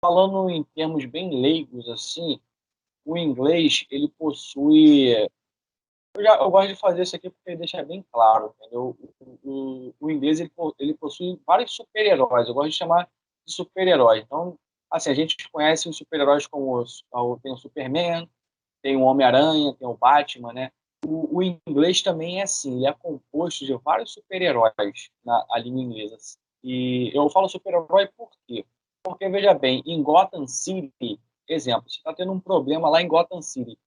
falando em termos bem leigos, assim, o inglês, ele possui. Eu gosto de fazer isso aqui porque deixa bem claro, entendeu? O inglês ele possui vários super-heróis. Eu gosto de chamar de super-heróis. Então, assim, a gente conhece os super-heróis como tem o Superman, tem o Homem-Aranha, tem o Batman, né? O inglês também é assim, ele é composto de vários super-heróis na língua inglesa. E eu falo super-herói por quê? Porque, veja bem, em Gotham City, exemplo, você está tendo um problema lá em Gotham City.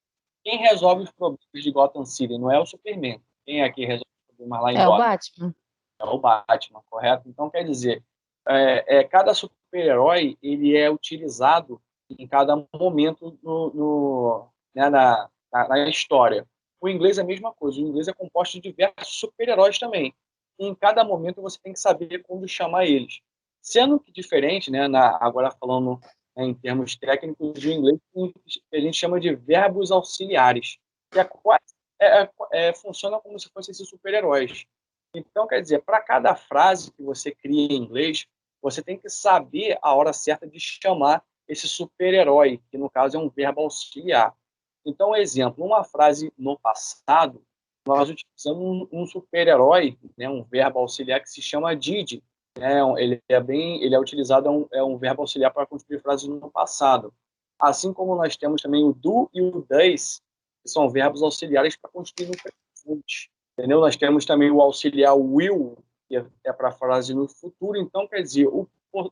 Quem resolve os problemas de Gotham City não é o Superman. Quem é que resolve os problemas lá em É o Gotham? Batman. É o Batman, correto? Então, quer dizer, cada super-herói ele é utilizado em cada momento né, na história. O inglês é a mesma coisa. O inglês é composto de diversos super-heróis também. E em cada momento você tem que saber quando chamar eles. Sendo que diferente, né, agora falando, né, em termos técnicos, o inglês a gente chama de verbos auxiliares, que funciona como se fossem esses super-heróis. Então, quer dizer, para cada frase que você cria em inglês, você tem que saber a hora certa de chamar esse super-herói, que no caso é um verbo auxiliar. Então, exemplo, uma frase no passado, nós utilizamos um super-herói, né, um verbo auxiliar que se chama did. Né, ele é utilizado, é um verbo auxiliar para construir frases no passado. Assim como nós temos também o do e o does, que são verbos auxiliares para construir no presente. Entendeu? Nós temos também o auxiliar will, que é para a frase no futuro. Então, quer dizer, o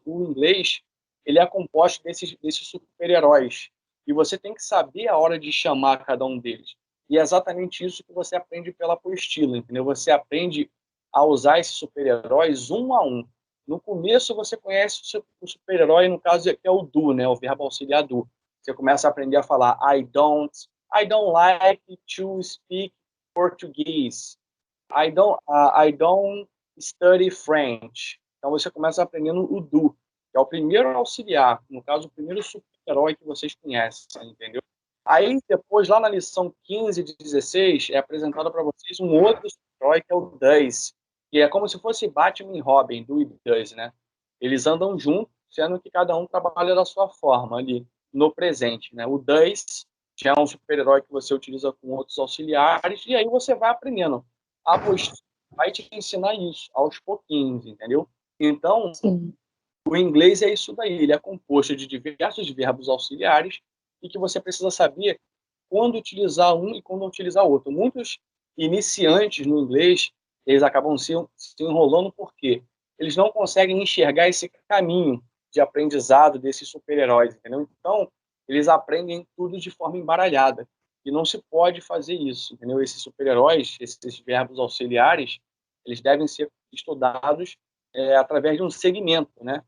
inglês ele é composto desses super-heróis. E você tem que saber a hora de chamar cada um deles. E é exatamente isso que você aprende pela apostila, entendeu? Você aprende a usar esses super-heróis um a um. No começo, você conhece o super-herói, no caso, que é o do, né? O verbo auxiliar do. Você começa a aprender a falar I don't like to speak português. I don't study French. Então você começa aprendendo o do, que é o primeiro auxiliar, no caso, o primeiro super-herói que vocês conhecem, entendeu? Aí depois, lá na lição 15 de 16, é apresentado para vocês um outro super-herói, que é o Duz, que é como se fosse Batman e Robin, do e Duz, né? Eles andam juntos, sendo que cada um trabalha da sua forma ali, no presente, né? O Duz já é um super-herói que você utiliza com outros auxiliares, e aí você vai aprendendo. A apostila vai te ensinar isso aos pouquinhos, entendeu? Então, Sim. o inglês é isso daí, ele é composto de diversos verbos auxiliares e que você precisa saber quando utilizar um e quando utilizar outro. Muitos iniciantes no inglês, eles acabam se enrolando porque eles não conseguem enxergar esse caminho de aprendizado desses super-heróis, entendeu? Então, eles aprendem tudo de forma embaralhada. E não se pode fazer isso, entendeu? Esses super-heróis, esses verbos auxiliares, eles devem ser estudados através de um segmento, né?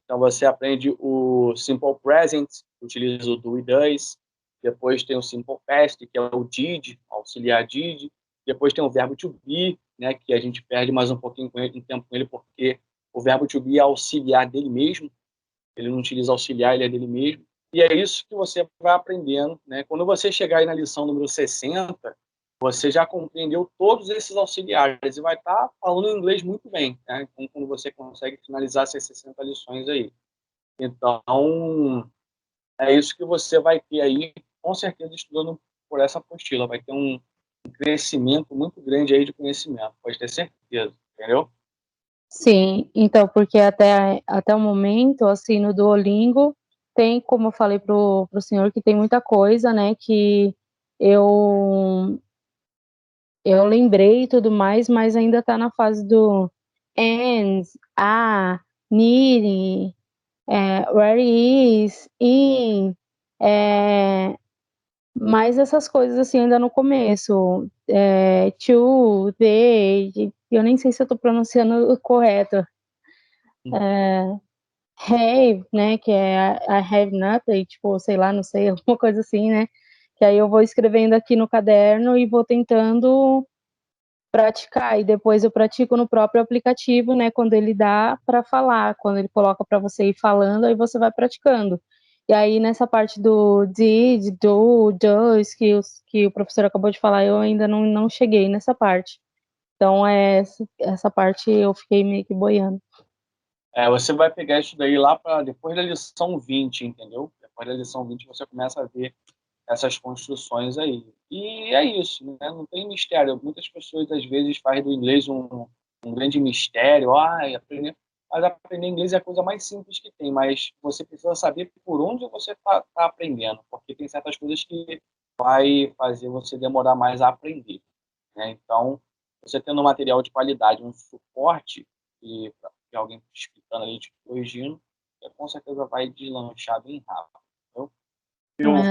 Então, você aprende o Simple Present, utiliza o do e does. Depois tem o Simple Past, que é o did, auxiliar did. Depois tem o verbo to be, né, que a gente perde mais um pouquinho um tempo com ele, porque o verbo to be é auxiliar dele mesmo. Ele não utiliza auxiliar, ele é dele mesmo. E é isso que você vai aprendendo, né? Quando você chegar aí na lição número 60, você já compreendeu todos esses auxiliares e vai estar falando inglês muito bem, né? Então, quando você consegue finalizar essas 60 lições aí. Então, é isso que você vai ter aí, com certeza, estudando por essa apostila. Vai ter um crescimento muito grande aí de conhecimento, pode ter certeza, entendeu? Sim, então, porque até o momento, assim, no Duolingo, tem, como eu falei pro senhor, que tem muita coisa, né, que eu, eu lembrei e tudo mais, mas ainda tá na fase do and, need, where is, in, é, mas essas coisas, assim, ainda no começo, to, they, eu nem sei se eu tô pronunciando correto, have, né, que é I have nothing, tipo, sei lá, não sei, alguma coisa assim, né, que aí eu vou escrevendo aqui no caderno e vou tentando praticar, e depois eu pratico no próprio aplicativo, né, quando ele dá para falar, quando ele coloca para você ir falando, aí você vai praticando. E aí nessa parte do did, do, does, que o professor acabou de falar, eu ainda não cheguei nessa parte. Então, essa parte eu fiquei meio que boiando. Você vai pegar isso daí lá para depois da lição 20, entendeu? Depois da lição 20 você começa a ver essas construções aí. E é isso, né? Não tem mistério. Muitas pessoas, às vezes, fazem do inglês um grande mistério. Mas aprender inglês é a coisa mais simples que tem, mas você precisa saber por onde você está aprendendo, porque tem certas coisas que vai fazer você demorar mais a aprender, né? Então, você tendo um material de qualidade, um suporte, e alguém explicando ali, te corrigindo, com certeza vai deslanchar bem rápido. Entendeu? Eu